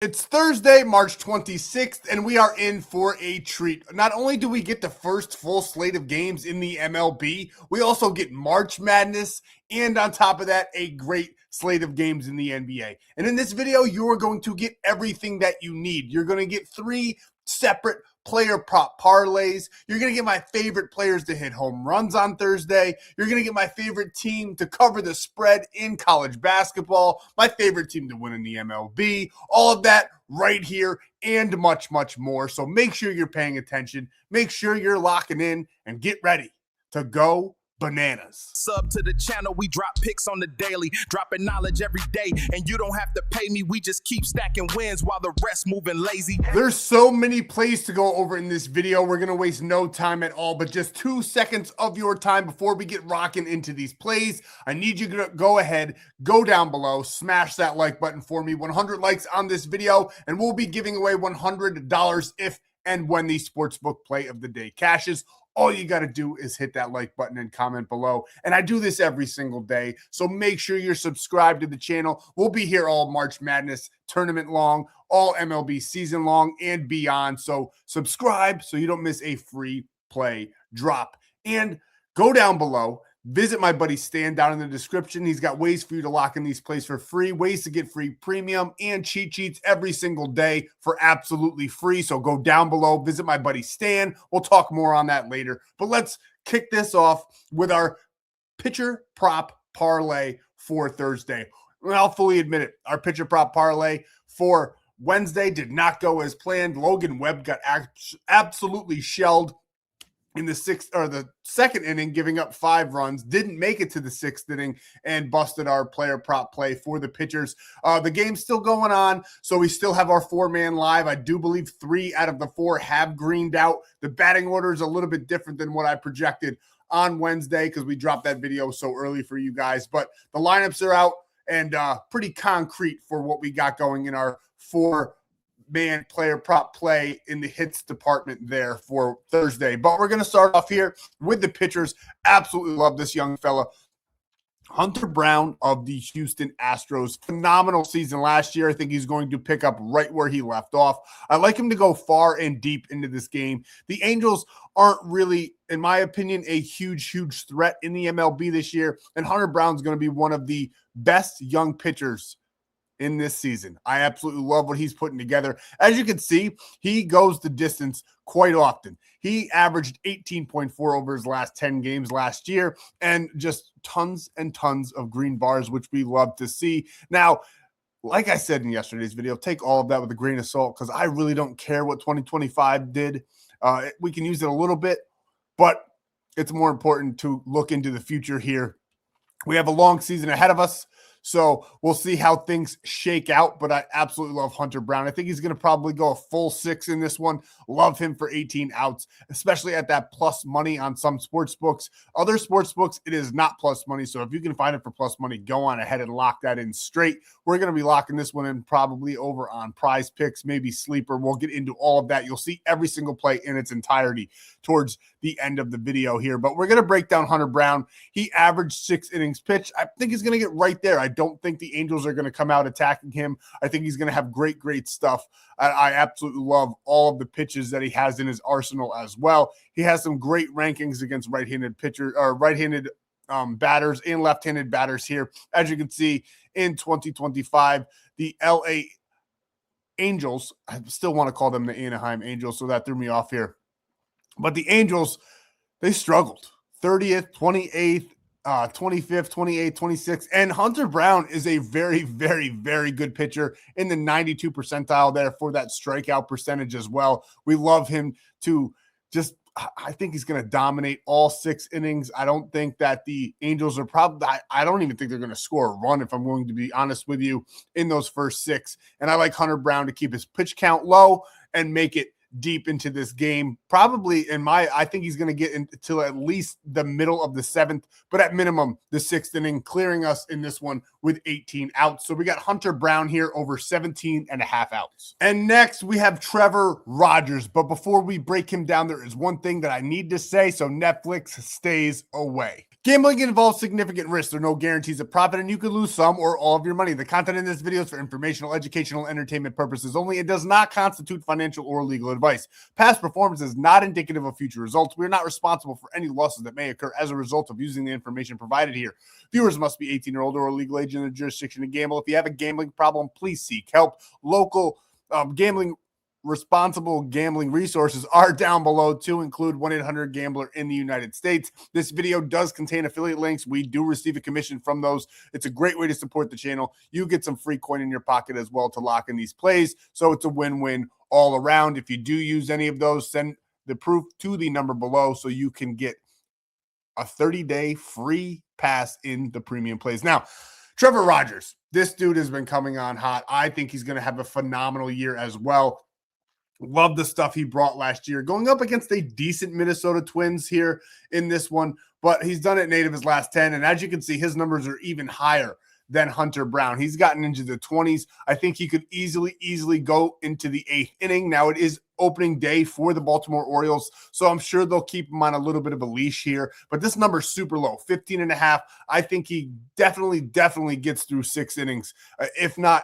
It's Thursday, March 26th, and we are in for a treat. Not only do we get the first full slate of games in the MLB, we also get March Madness, and on top of that, a great slate of games in the NBA. And in this video, you are going to get everything that you need. You're going to get 3 separate player prop parlays. You're going to get my favorite players to hit home runs on Thursday. You're going to get my favorite team to cover the spread in college basketball, my favorite team to win in the MLB, all of that right here and much, much more. So make sure you're paying attention. Make sure you're locking in and get ready to go bananas. Sub to the channel, we drop picks on the daily, dropping knowledge every day, and you don't have to pay me, we just keep stacking wins while the rest moving lazy. There's so many plays to go over in this video, we're gonna waste no time at all, but just 2 seconds of your time before we get rocking into these plays. I need you to go ahead, go down below, smash that like button for me, 100 likes on this video, and we'll be giving away $100 if and when the sportsbook play of the day cashes. All you got to do is hit that like button and comment below. And I do this every single day, so make sure you're subscribed to the channel. We'll be here all March Madness tournament long, all MLB season long, and beyond. So subscribe so you don't miss a free play drop. And go down below. Visit my buddy Stan down in the description. He's got ways for you to lock in these plays for free, ways to get free premium and cheat sheets every single day for absolutely free. So go down below, visit my buddy Stan. We'll talk more on that later. But let's kick this off with our pitcher prop parlay for Thursday. I'll fully admit it. Our pitcher prop parlay for Wednesday did not go as planned. Logan Webb got absolutely shelled in the second inning, giving up 5 runs, didn't make it to the 6th inning and busted our player prop play for the pitchers. The game's still going on, so we still have our 4-man live. I do believe 3 out of the 4 have greened out. The batting order is a little bit different than what I projected on Wednesday because we dropped that video so early for you guys, but the lineups are out and pretty concrete for what we got going in our 4-man player prop play in the hits department there for Thursday. But we're going to start off here with the pitchers. Absolutely love this young fella. Hunter Brown of the Houston Astros. Phenomenal season last year. I think he's going to pick up right where he left off. I like him to go far and deep into this game. The Angels aren't really, in my opinion, a huge threat in the MLB this year. And Hunter Brown's going to be one of the best young pitchers in this season. I absolutely love what he's putting together. As you can see, he goes the distance quite often. He averaged 18.4 over his last 10 games last year and just tons and tons of green bars, which we love to see. Now, like I said in yesterday's video, take all of that with a grain of salt because I really don't care what 2025 did. We can use it a little bit, but it's more important to look into the future here. We have a long season ahead of us. So we'll see how things shake out, but I absolutely love Hunter Brown. I think he's going to probably go a full 6 in this one. Love him for 18 outs, especially at that plus money on some sports books. Other sports books, it is not plus money. So if you can find it for plus money, go on ahead and lock that in straight. We're going to be locking this one in probably over on Prizepicks, maybe Sleeper. We'll get into all of that. You'll see every single play in its entirety towards the end of the video here, but we're going to break down Hunter Brown. He averaged 6 innings pitched. I think he's going to get right there. I don't think the Angels are going to come out attacking him. I think he's going to have great stuff. I absolutely love all of the pitches that he has in his arsenal as well. He has some great rankings against right-handed pitchers or right-handed batters and left-handed batters here. As you can see in 2025, the LA Angels, I still want to call them the Anaheim Angels, so that threw me off here. But the Angels, they struggled. 30th, 28th, 25th, 28th, 26th. And Hunter Brown is a very good pitcher in the 92 percentile there for that strikeout percentage as well. We love him to just, I think he's going to dominate all 6 innings. I don't think that the Angels are probably, I don't even think they're going to score a run, if I'm going to be honest with you, in those first 6. And I like Hunter Brown to keep his pitch count low and make it deep into this game. Probably I think he's going to get until at least the middle of the 7th, but at minimum the 6th inning, clearing us in this one with 18 outs. So we got Hunter Brown here over 17.5 outs. And next we have Trevor Rogers. But before we break him down, there is one thing that I need to say. So Netflix stays away. Gambling involves significant risk. There are no guarantees of profit, and you could lose some or all of your money. The content in this video is for informational, educational, entertainment purposes only. It does not constitute financial or legal advice. Past performance is not indicative of future results. We are not responsible for any losses that may occur as a result of using the information provided here. Viewers must be 18 or older or legal age in the jurisdiction to gamble. If you have a gambling problem, please seek help. Local responsible gambling resources are down below, to include 1-800-GAMBLER in the United States. This video does contain affiliate links. We do receive a commission from those. It's a great way to support the channel. You get some free coin in your pocket as well to lock in these plays, so it's a win-win all around. If you do use any of those, send the proof to the number below so you can get a 30-day free pass in the premium plays. Now, Trevor Rogers, this dude has been coming on hot. I think he's going to have a phenomenal year as well. Love the stuff he brought last year, going up against a decent Minnesota Twins here in this one, but he's done it 8 of his last 10. And as you can see, his numbers are even higher than Hunter Brown. He's gotten into the 20s. I think he could easily go into the 8th inning. Now it is opening day for the Baltimore Orioles, so I'm sure they'll keep him on a little bit of a leash here, but this number is super low, 15.5. I think he definitely gets through 6 innings, if not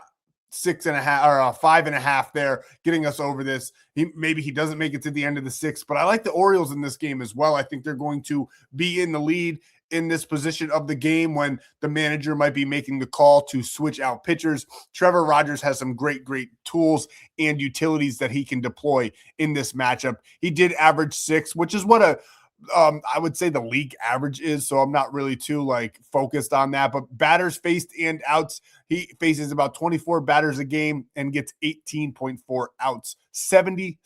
6.5 or 5.5 there, getting us over this. Maybe he doesn't make it to the end of the 6th, but I like the Orioles in this game as well. I think they're going to be in the lead in this position of the game when the manager might be making the call to switch out pitchers. Trevor Rogers has some great tools and utilities that he can deploy in this matchup. He did average 6, which is what I would say the league average is, so I'm not really too focused on that. But batters faced and outs, he faces about 24 batters a game and gets 18.4 outs 76%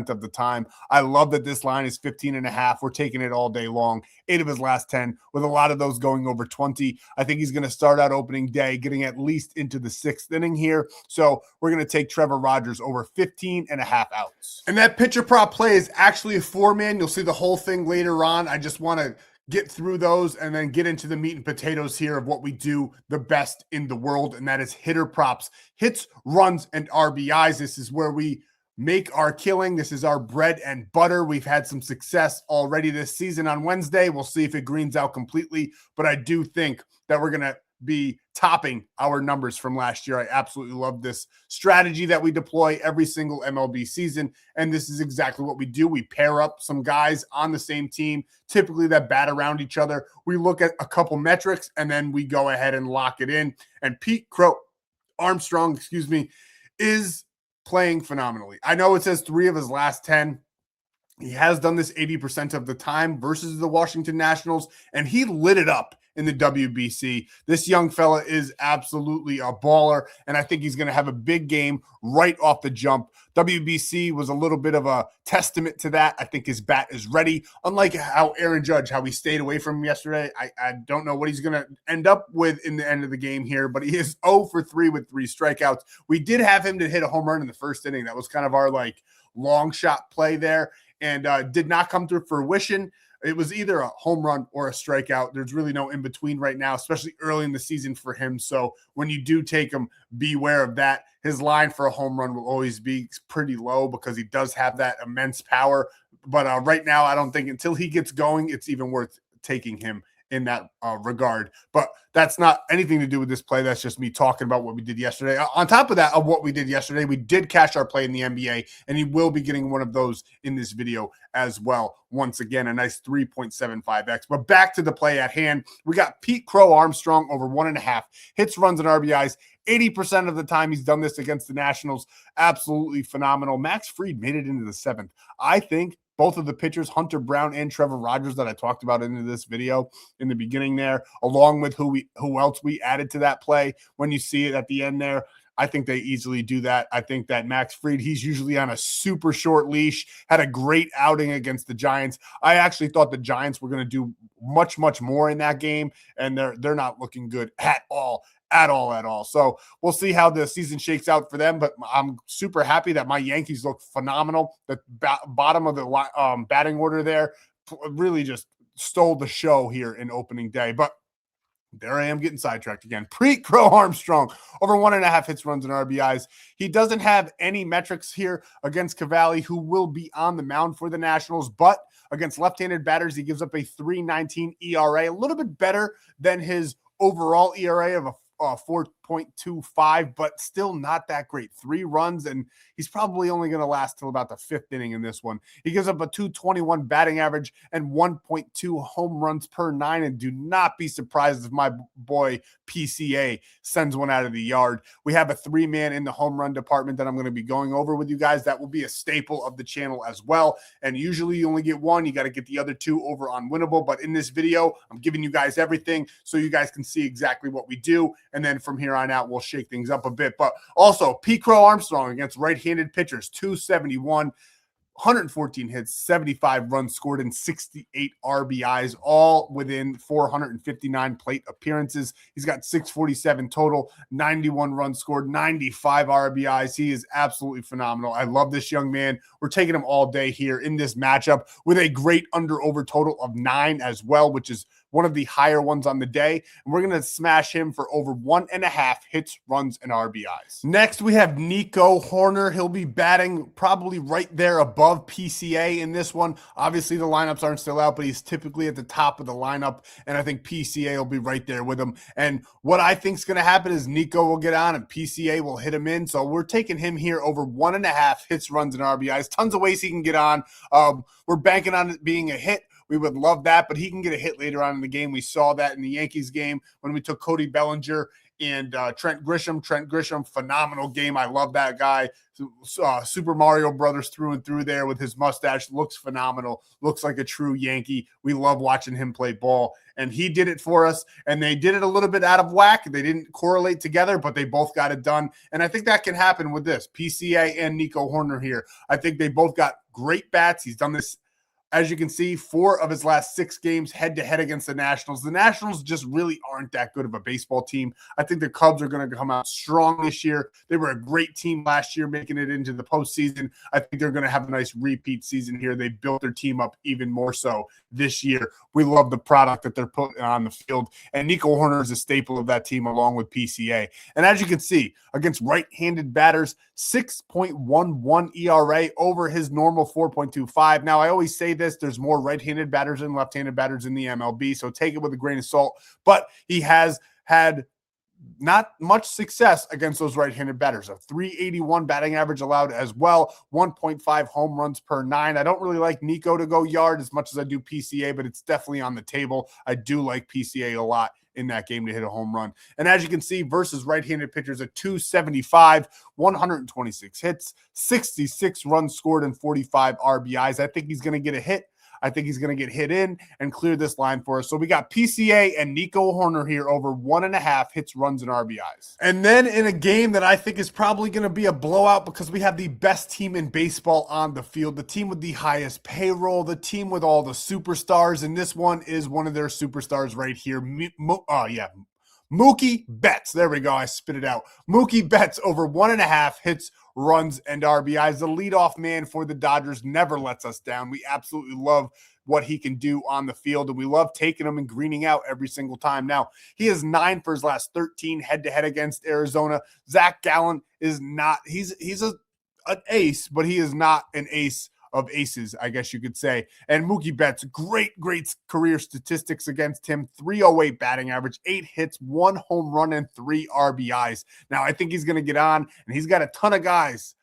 of the time. I love that this line is 15.5. We're taking it all day long. 8 of his last 10, with a lot of those going over 20. I think he's going to start out opening day getting at least into the 6th inning here. So we're going to take Trevor Rogers over 15.5 outs. And that pitcher prop play is actually a 4-man. You'll see the whole thing later on. I just want to get through those and then get into the meat and potatoes here of what we do the best in the world, and that is hitter props, hits, runs, and RBIs. This is where we make our killing. This is our bread and butter. We've had some success already this season on Wednesday. We'll see if it greens out completely, but I do think that we're going to be topping our numbers from last year. I absolutely love this strategy that we deploy every single MLB season, and this is exactly what we do. We pair up some guys on the same team, typically that bat around each other. We look at a couple metrics, and then we go ahead and lock it in. And Armstrong, is playing phenomenally. I know it says 3 of his last 10. He has done this 80% of the time versus the Washington Nationals, and he lit it up in the WBC. This young fella is absolutely a baller, and I think he's going to have a big game right off the jump. WBC was a little bit of a testament to that. I think his bat is ready. Unlike how Aaron Judge, how we stayed away from him yesterday, I don't know what he's going to end up with in the end of the game here, but he is 0 for 3 with 3 strikeouts. We did have him to hit a home run in the first inning. That was kind of our long shot play there, and did not come to fruition. It was either a home run or a strikeout. There's really no in between right now, especially early in the season for him. So when you do take him, beware of that. His line for a home run will always be pretty low because he does have that immense power. But right now, I don't think until he gets going, it's even worth taking him in that regard. But that's not anything to do with this play. That's just me talking about what we did yesterday. On top of that, of what we did yesterday, we did cash our play in the NBA, and he will be getting one of those in this video as well. Once again, a nice 3.75x. But back to the play at hand. We got Pete Crow Armstrong over 1.5 hits, runs, and RBIs. 80% of the time he's done this against the Nationals. Absolutely phenomenal. Max Fried made it into the 7th. I think both of the pitchers, Hunter Brown and Trevor Rogers, that I talked about into this video in the beginning there, along with who else we added to that play, when you see it at the end there, I think they easily do that. I think that Max Fried, he's usually on a super short leash, had a great outing against the Giants. I actually thought the Giants were going to do much more in that game, and they're not looking good at all. So we'll see how the season shakes out for them, but I'm super happy that my Yankees look phenomenal. The bottom of the batting order there really just stole the show here in opening day. But There I am getting sidetracked again. Crow Armstrong over 1.5 hits, runs, and RBIs. He doesn't have any metrics here against Cavalli, who will be on the mound for the Nationals, but against left-handed batters, he gives up a 3.19 ERA, a little bit better than his overall ERA of a 4.25, but still not that great. 3 runs, and he's probably only going to last till about the 5th inning in this one. He gives up a 221 batting average and 1.2 home runs per 9, and do not be surprised if my boy PCA sends one out of the yard. We have a 3-man in the home run department that I'm going to be going over with you guys. That will be a staple of the channel as well, and usually you only get one. You got to get the other 2 over on Winible, but in this video, I'm giving you guys everything so you guys can see exactly what we do. And then from here on out, we'll shake things up a bit. But also, Crow Armstrong against right-handed pitchers, 271, 114 hits, 75 runs scored, and 68 RBIs, all within 459 plate appearances. He's got 647 total, 91 runs scored, 95 RBIs. He is absolutely phenomenal. I love this young man. We're taking him all day here in this matchup with a great under-over total of 9 as well, which is one of the higher ones on the day. And we're going to smash him for over 1.5 hits, runs, and RBIs. Next, we have Nico Horner. He'll be batting probably right there above PCA in this one. Obviously, the lineups aren't still out, but he's typically at the top of the lineup, and I think PCA will be right there with him. And what I think is going to happen is Nico will get on, and PCA will hit him in. So we're taking him here over 1.5 hits, runs, and RBIs. Tons of ways he can get on. We're banking on it being a hit. We would love that, but he can get a hit later on in the game. We saw that in the Yankees game when we took Cody Bellinger and Trent Grisham. Trent Grisham, phenomenal game. I love that guy. Super Mario Brothers through and through there with his mustache. Looks phenomenal. Looks like a true Yankee. We love watching him play ball. And he did it for us. And they did it a little bit out of whack. They didn't correlate together, but they both got it done. And I think that can happen with this. PCA and Nico Horner here. I think they both got great bats. He's done this, as you can see, 4 of his last 6 games head-to-head against the Nationals. The Nationals just really aren't that good of a baseball team. I think the Cubs are going to come out strong this year. They were a great team last year, making it into the postseason. I think they're going to have a nice repeat season here. They built their team up even more so this year. We love the product that they're putting on the field, and Nico Horner is a staple of that team along with PCA. And as you can see, against right-handed batters, 6.11 ERA over his normal 4.25. Now, I always say this, there's more right-handed batters and left-handed batters in the MLB, so take it with a grain of salt. But he has had not much success against those right-handed batters. A 381 batting average allowed as well, 1.5 home runs per 9. I don't really like Nico to go yard as much as I do PCA, but it's definitely on the table. I do like PCA a lot in that game to hit a home run. And as you can see, versus right-handed pitchers at 275, 126 hits, 66 runs scored, and 45 RBIs. I think he's going to get a hit. I think he's going to get hit in and clear this line for us. So we got PCA and Nico Horner here over 1.5 hits, runs, and RBIs. And then in a game that I think is probably going to be a blowout because we have the best team in baseball on the field, the team with the highest payroll, the team with all the superstars, and this one is one of their superstars right here. Mookie Betts. There we go. I spit it out. Mookie Betts over 1.5 hits, runs, and RBIs. The leadoff man for the Dodgers never lets us down. We absolutely love what he can do on the field, and we love taking him and greening out every single time. Now, he has 9 for his last 13 head-to-head against Arizona. Zach Gallen is not – he's an ace, but he is not an ace of aces, I guess you could say. And Mookie Betts, great career statistics against him. 308 batting average, 8 hits, 1 home run, and 3 RBIs. Now, I think he's going to get on, and he's got a ton of guys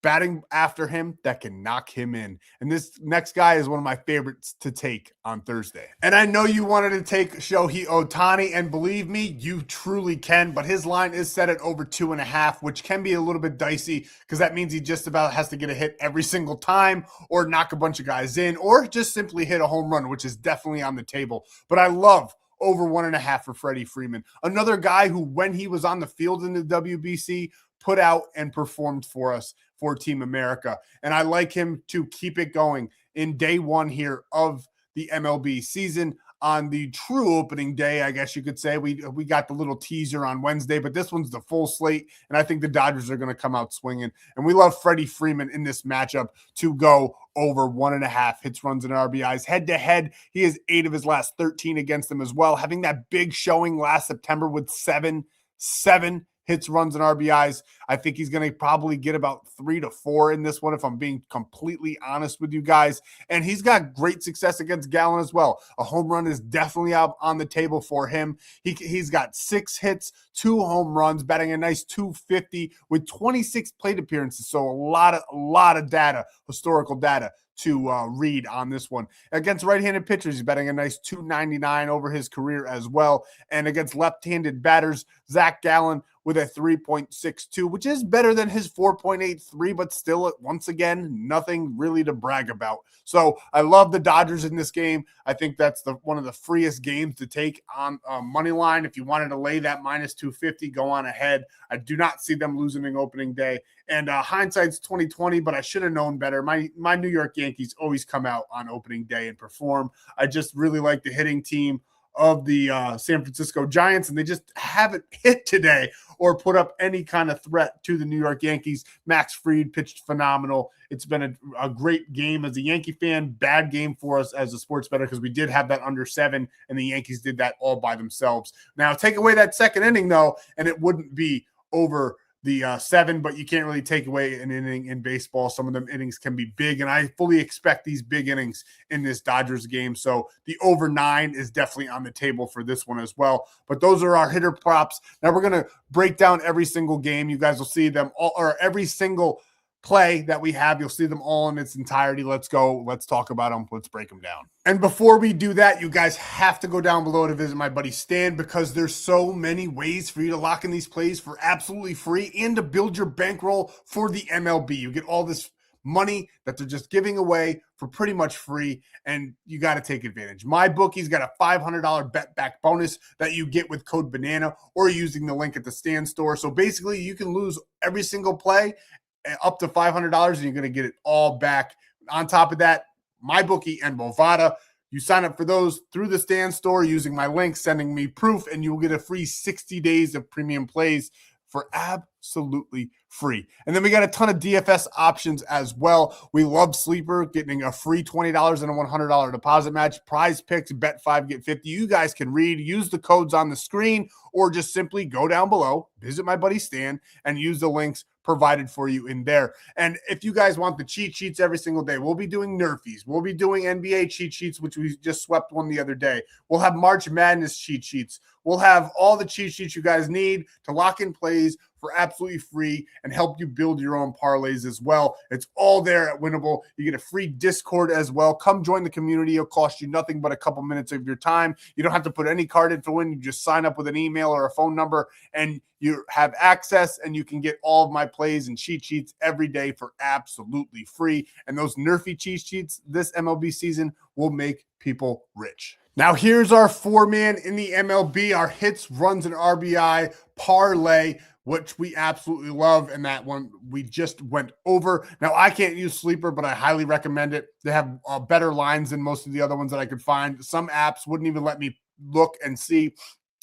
batting after him that can knock him in. And this next guy is one of my favorites to take on Thursday. And I know you wanted to take Shohei Ohtani, and believe me, you truly can, but his line is set at over 2.5, which can be a little bit dicey because that means he just about has to get a hit every single time or knock a bunch of guys in or just simply hit a home run, which is definitely on the table. But I love over 1.5 for Freddie Freeman. Another guy who, when he was on the field in the WBC, put out and performed for us for Team America. And I like him to keep it going in day 1 here of the MLB season. on the true opening day, I guess you could say. We got the little teaser on Wednesday, but this one's the full slate, and I think the Dodgers are going to come out swinging. And we love Freddie Freeman in this matchup to go over 1.5 hits, runs, and RBIs. Head-to-head, he has 8 of his last 13 against them as well, having that big showing last September with seven hits, runs, and RBIs. I think he's going to probably get about 3 to 4 in this one, if I'm being completely honest with you guys. And he's got great success against Gallen as well. A home run is definitely out on the table for him. He's got 6 hits, 2 home runs, batting a nice 250 with 26 plate appearances. So a lot of data, historical data to read on this one. Against right-handed pitchers, he's batting a nice 299 over his career as well. And against left-handed batters, Zach Gallen with a 3.62, which is better than his 4.83, but still, once again, nothing really to brag about. So I love the Dodgers in this game. I think that's one of the freest games to take on money line. If you wanted to lay that minus 250, go on ahead. I do not see them losing in opening day. And hindsight's 2020, but I should have known better. My New York Yankees always come out on opening day and perform. I just really like the hitting team of the San Francisco Giants, and they just haven't hit today or put up any kind of threat to the New York Yankees. Max Fried pitched phenomenal. It's been a great game as a Yankee fan, bad game for us as a sports bettor because we did have that under 7, and the Yankees did that all by themselves. Now, take away that second inning, though, and it wouldn't be over the 7, but you can't really take away an inning in baseball. Some of them innings can be big, and I fully expect these big innings in this Dodgers game. So the over 9 is definitely on the table for this one as well. But those are our hitter props. Now we're going to break down every single game. You guys will see them all, or every single play that we have. You'll see them all in its entirety. Let's go. Let's talk about them. Let's break them down. And before we do that, you guys have to go down below to visit my buddy Stan, because there's so many ways for you to lock in these plays for absolutely free and to build your bankroll for the MLB. You get all this money that they're just giving away for pretty much free, and you got to take advantage. My bookie's got a $500 bet back bonus that you get with code BANANA or using the link at the Stan.store. So basically, you can lose every single play up to $500, and you're going to get it all back. On top of that, MyBookie and Bovada, you sign up for those through the Stan.store using my link, sending me proof, and you'll get a free 60 days of premium plays for absolutely free. And then we got a ton of DFS options as well. We love Sleeper, getting a free $20 and a $100 deposit match. Prizepicks, bet 5, get 50. You guys can read, use the codes on the screen, or just simply go down below, visit my buddy Stan, and use the links provided for you in there. And if you guys want the cheat sheets every single day, we'll be doing Nerfies. We'll be doing NBA cheat sheets, which we just swept one the other day. We'll have March Madness cheat sheets. We'll have all the cheat sheets you guys need to lock in plays for absolutely free and help you build your own parlays as well. It's all there at Winible. You get a free Discord as well. Come join the community. It'll cost you nothing but a couple minutes of your time. You don't have to put any card info in. You just sign up with an email or a phone number, and you have access, and you can get all of my plays and cheat sheets every day for absolutely free. And those Nerfy cheat sheets this MLB season will make people rich. Now, here's our 4-man in the MLB, our hits, runs, and RBI parlay, which we absolutely love, and that one we just went over. Now, I can't use Sleeper, but I highly recommend it. They have better lines than most of the other ones that I could find. Some apps wouldn't even let me look and see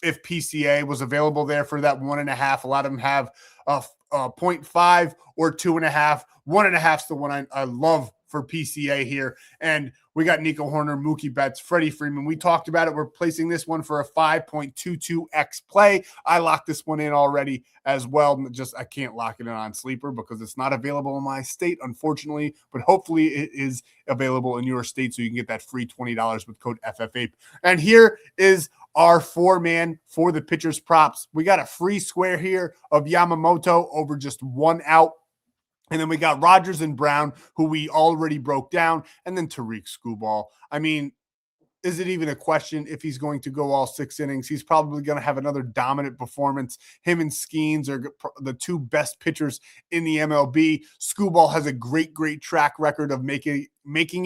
if PCA was available there for that 1.5. A lot of them have 0.5 or 2.5. 1.5 is the one I love for PCA here. And we got Nico Horner, Mookie Betts, Freddie Freeman. We talked about it. We're placing this one for a 5.22x play. I locked this one in already as well. I can't lock it in on Sleeper because it's not available in my state, unfortunately, but hopefully it is available in your state so you can get that free $20 with code FFAPE. And here is our 4-man for the pitcher's props. We got a free square here of Yamamoto over just 1 out. And then we got Rogers and Brown, who we already broke down, and then Tariq Skubal. I mean, is it even a question if he's going to go all 6 innings? He's probably going to have another dominant performance. Him and Skeens are the 2 best pitchers in the MLB. Skubal has a great track record of making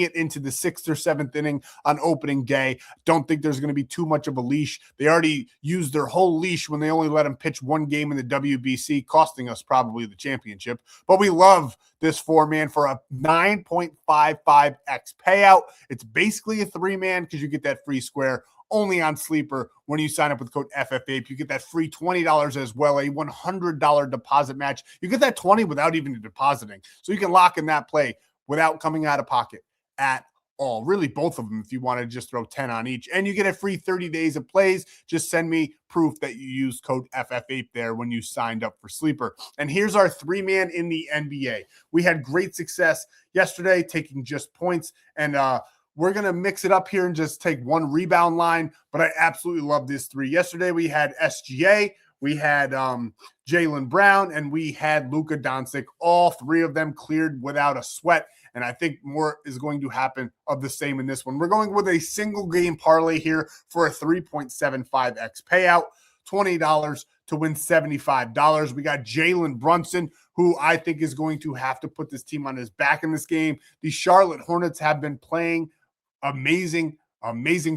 it into the 6th or 7th inning on opening day. Don't think there's going to be too much of a leash. They already used their whole leash when they only let him pitch 1 game in the WBC, costing us probably the championship. But we love this 4-man for a 9.55x payout. It's basically a 3-man because you get that free square only on Sleeper when you sign up with code FFAPE. You get that free $20 as well, a $100 deposit match. You get that 20 without even depositing. So you can lock in that play without coming out of pocket at all. Really, both of them if you want to just throw 10 on each. And you get a free 30 days of plays. Just send me proof that you used code FFAPE there when you signed up for Sleeper. And here's our three-man in the NBA. We had great success yesterday taking just points, and we're going to mix it up here and just take one rebound line, but I absolutely love this three. Yesterday we had SGA, we had Jaylen Brown, and we had Luka Doncic. All three of them cleared without a sweat, and I think more is going to happen of the same in this one. We're going with a single game parlay here for a 3.75x payout, $20 to win $75. We got Jalen Brunson, who I think is going to have to put this team on his back in this game. The Charlotte Hornets have been playing amazing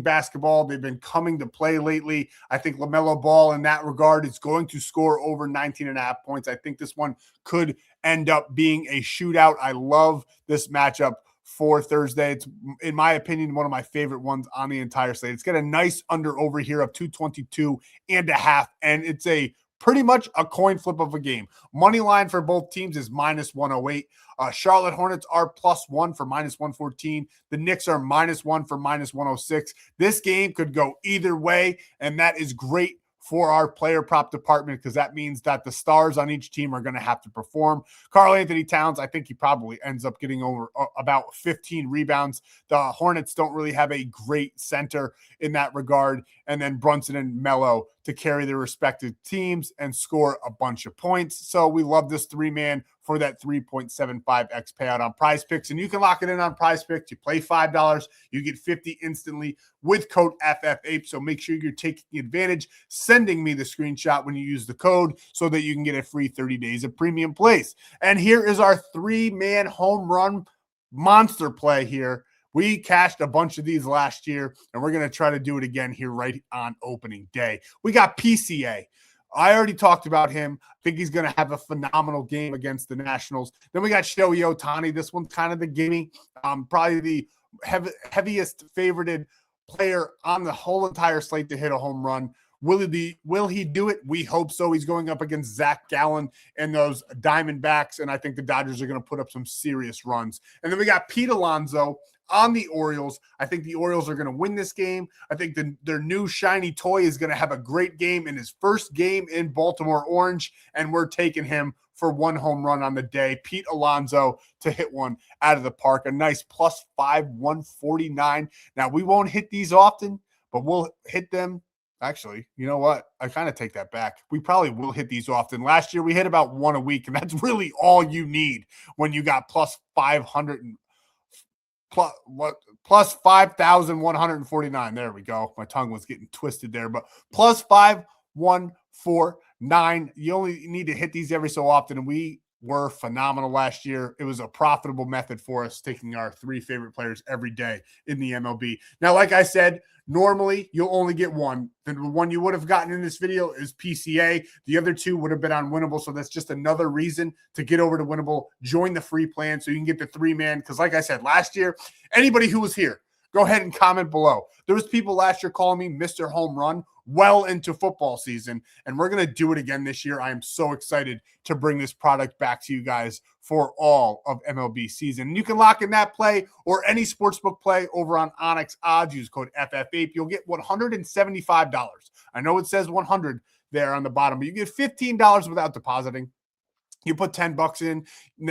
basketball. They've been coming to play lately. I think LaMelo Ball in that regard is going to score over 19.5 points. I think this one could end up being a shootout. I love this matchup for Thursday. It's, in my opinion, one of my favorite ones on the entire slate. It's got a nice under over here of 222.5, and it's a pretty much a coin flip of a game. Money line for both teams is -108. Charlotte Hornets are +1 for -114. The Knicks are -1 for -106. This game could go either way, and that is great for our player prop department because that means that the stars on each team are going to have to perform. Karl Anthony Towns, I think he probably ends up getting over about 15 rebounds. The Hornets don't really have a great center in that regard. And then Brunson and Melo to carry their respective teams and score a bunch of points. So we love this three-man for that 3.75x payout on Prizepicks. And you can lock it in on Prizepicks. You play $5, you get 50 instantly with code FFAPE. So make sure you're taking advantage, sending me the screenshot when you use the code so that you can get a free 30 days of premium plays. And here is our three-man home run monster play here. We cashed a bunch of these last year, and we're going to try to do it again here right on opening day. We got PCA. I already talked about him. I think he's going to have a phenomenal game against the Nationals. Then we got Shohei Ohtani. This one's kind of the gimme. Probably the heaviest favorited player on the whole entire slate to hit a home run. Will he do it? We hope so. He's going up against Zach Gallen and those Diamondbacks, and I think the Dodgers are going to put up some serious runs. And then we got Pete Alonso on the Orioles. I think the Orioles are going to win this game. I think their new shiny toy is going to have a great game in his first game in Baltimore Orange, and we're taking him for one home run on the day. Pete Alonso to hit one out of the park. A nice +5, 149. Now, we won't hit these often, but we'll hit them. Actually, you know what? I kind of take that back. We probably will hit these often. Last year, we hit about one a week, and that's really all you need when you got +500 and plus 5,149. There we go. My tongue was getting twisted there, but +5,149. You only need to hit these every so often, and we were phenomenal last year. It was a profitable method for us, taking our three favorite players every day in the MLB. Now, like I said, normally you'll only get one. The one you would have gotten in this video is PCA. The other two would have been on Winible. So that's just another reason to get over to Winible, join the free plan so you can get the three-man. Because like I said, last year, anybody who was here, go ahead and comment below. There was people last year calling me Mr. Home Run well into football season, and we're going to do it again this year. I am so excited to bring this product back to you guys for all of MLB season. And you can lock in that play or any sportsbook play over on ONYX odds. Use code FFAPE. You'll get $175. I know it says 100 there on the bottom, but you get $15 without depositing. You put 10 bucks in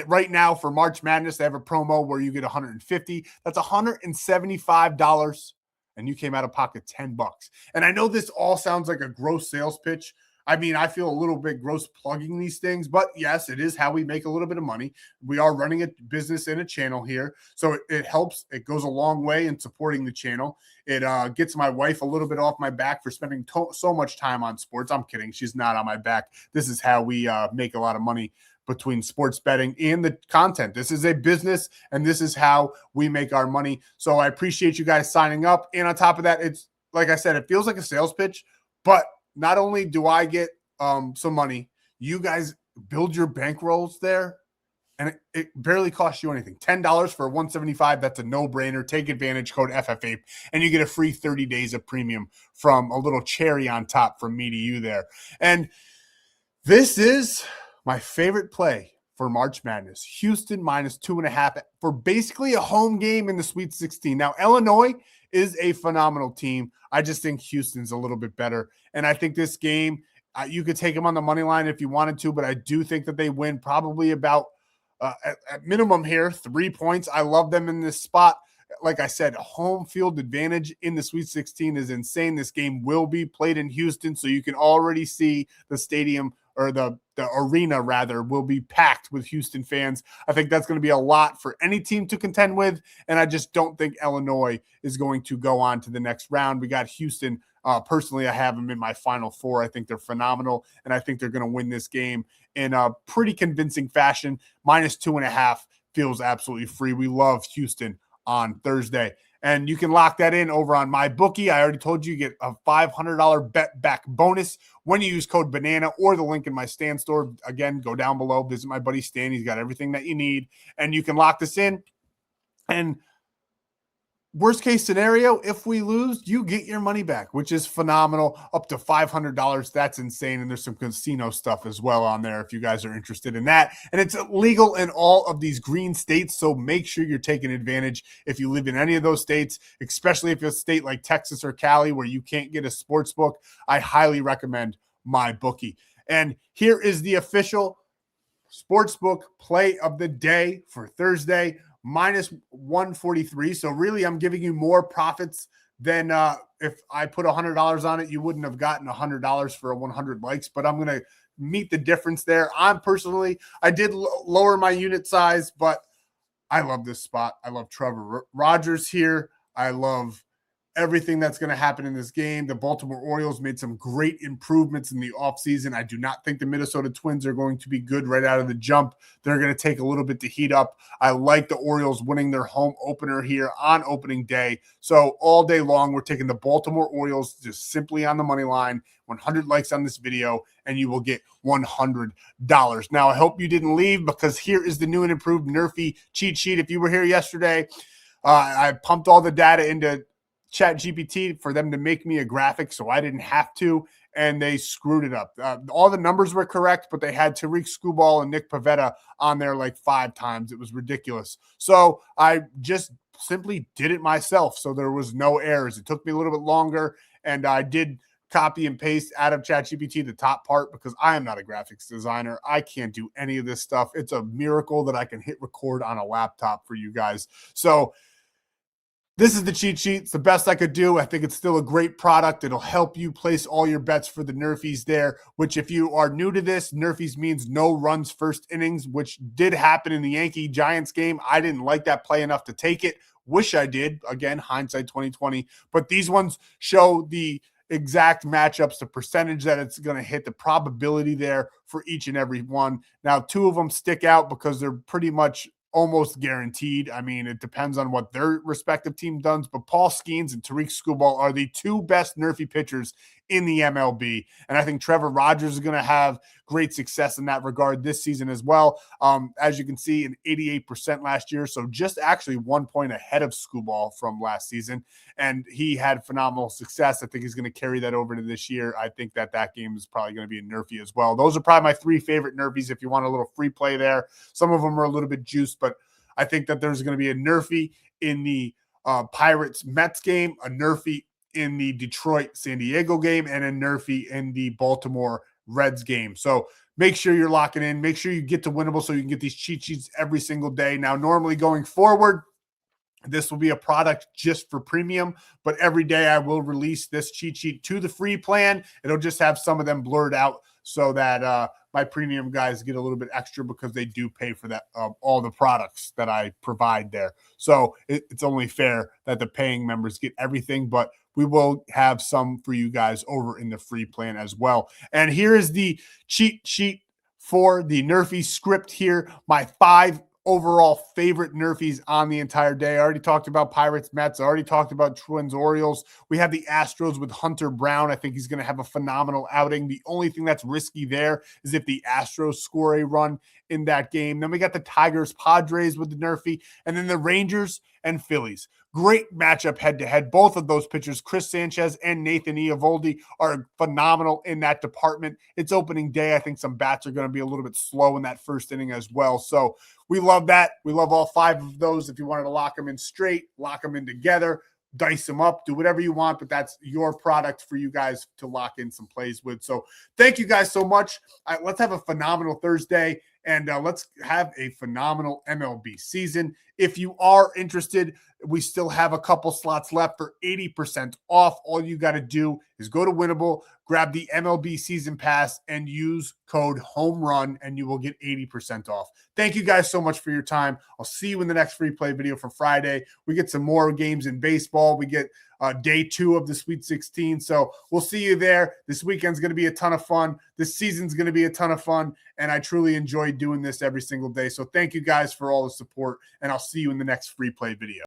right now for March Madness. They have a promo where you get 150. That's $175. And you came out of pocket 10 bucks. And I know this all sounds like a gross sales pitch. I mean, I feel a little bit gross plugging these things, but yes, it is how we make a little bit of money. We are running a business and a channel here. So it helps. It goes a long way in supporting the channel. It gets my wife a little bit off my back for spending so much time on sports. I'm kidding. She's not on my back. This is how we make a lot of money between sports betting and the content. This is a business, and this is how we make our money. So I appreciate you guys signing up. And on top of that, it's like I said, it feels like a sales pitch, but not only do I get some money, you guys build your bankrolls there. and it barely costs you anything. $10 for 175. That's a no-brainer. Take advantage, code FFAPE, and you get a free 30 days of premium from a little cherry on top from me to you there. And this is my favorite play for March Madness. Houston -2.5 for basically a home game in the Sweet 16. Now, Illinois is a phenomenal team. I just think Houston's a little bit better. And I think this game, you could take them on the money line if you wanted to, but I do think that they win probably about, at minimum here, 3 points. I love them in this spot. Like I said, home field advantage in the Sweet 16 is insane. This game will be played in Houston, so you can already see the stadium, or the arena rather, will be packed with Houston fans. I think that's going to be a lot for any team to contend with, and I just don't think Illinois is going to go on to the next round. We got Houston. Personally, I have them in my Final Four. I think they're phenomenal, and I think they're going to win this game in a pretty convincing fashion. -2.5 feels absolutely free. We love Houston on Thursday. And you can lock that in over on my bookie. I already told you get a $500 bet back bonus when you use code BANANA or the link in my Stan.store. Again, go down below, visit my buddy Stan. He's got everything that you need. And you can lock this in. And worst case scenario, if we lose, you get your money back, which is phenomenal. Up to $500. That's insane. And there's some casino stuff as well on there if you guys are interested in that. And it's legal in all of these green states, so make sure you're taking advantage if you live in any of those states, especially if it's a state like Texas or Cali where you can't get a sports book. I highly recommend my bookie. And here is the official sportsbook play of the day for Thursday. -143. So really, I'm giving you more profits than if I put $100 on it. You wouldn't have gotten $100 for a 100 likes, but I'm going to meet the difference there. I did lower my unit size, but I love this spot. I love Trevor Rogers here. I love everything that's going to happen in this game. The Baltimore Orioles made some great improvements in the offseason. I do not think the Minnesota Twins are going to be good right out of the jump. They're going to take a little bit to heat up. I like the Orioles winning their home opener here on opening day. So all day long, we're taking the Baltimore Orioles just simply on the money line. 100 likes on this video, and you will get $100. Now, I hope you didn't leave, because here is the new and improved Nerfy cheat sheet. If you were here yesterday, I pumped all the data into ChatGPT for them to make me a graphic so I didn't have to, and they screwed it up. All the numbers were correct, but they had Tariq Skubal and Nick Pavetta on there like 5 times. It was ridiculous. So I just simply did it myself, so there was no errors. It took me a little bit longer, and I did copy and paste out of ChatGPT the top part, because I am not a graphics designer. I can't do any of this stuff. It's a miracle that I can hit record on a laptop for you guys. So this is the cheat sheet. It's the best I could do. I think it's still a great product. It'll help you place all your bets for the Nerfies there, which, if you are new to this, Nerfies means no runs first innings, which did happen in the Yankee-Giants game. I didn't like that play enough to take it. Wish I did. Again, hindsight 2020. But these ones show the exact matchups, the percentage that it's going to hit, the probability there for each and every one. Now, 2 of them stick out because they're pretty much almost guaranteed. I mean, it depends on what their respective team does, but Paul Skeens and Tariq Skubal are the 2 best Nerfy pitchers in the MLB. And I think Trevor Rogers is going to have great success in that regard this season as well. As you can see, an 88% last year. So just actually 1 point ahead of Skubal from last season. And he had phenomenal success. I think he's going to carry that over to this year. I think that game is probably going to be a Nerfy as well. Those are probably my 3 favorite Nerfies if you want a little free play there. Some of them are a little bit juiced, but I think that there's going to be a Nerfy in the Pirates-Mets game, a Nerfy in the Detroit-San Diego game, and a Nerfy in the Baltimore Reds game. So make sure you're locking in. Make sure you get to Winible so you can get these cheat sheets every single day. Now, normally going forward, this will be a product just for premium, but every day I will release this cheat sheet to the free plan. It'll just have some of them blurred out so that my premium guys get a little bit extra, because they do pay for that, all the products that I provide there. So it's only fair that the paying members get everything, but we will have some for you guys over in the free plan as well. And here is the cheat sheet for the Nerfy script here. My 5 overall favorite Nerfies on the entire day. I already talked about Pirates, Mets. I already talked about Twins, Orioles. We have the Astros with Hunter Brown. I think he's going to have a phenomenal outing. The only thing that's risky there is if the Astros score a run in that game. Then we got the Tigers, Padres with the Nerfy, and then the Rangers and Phillies. Great matchup head-to-head. Both of those pitchers, Chris Sanchez and Nathan Eovaldi, are phenomenal in that department. It's opening day. I think some bats are going to be a little bit slow in that first inning as well. So we love that. We love all 5 of those. If you wanted to lock them in straight, lock them in together, dice them up, do whatever you want, but that's your product for you guys to lock in some plays with. So thank you guys so much. Let's have a phenomenal Thursday, and let's have a phenomenal MLB season. If you are interested, we still have a couple slots left for 80% off. All you got to do is go to Winible, grab the MLB season pass, and use code HOMERUN, and you will get 80% off. Thank you guys so much for your time. I'll see you in the next free play video for Friday. We get some more games in baseball. We get day 2 of the Sweet 16. So we'll see you there. This weekend's going to be a ton of fun. This season's going to be a ton of fun. And I truly enjoy doing this every single day. So thank you guys for all the support. And I'll see you in the next free play video.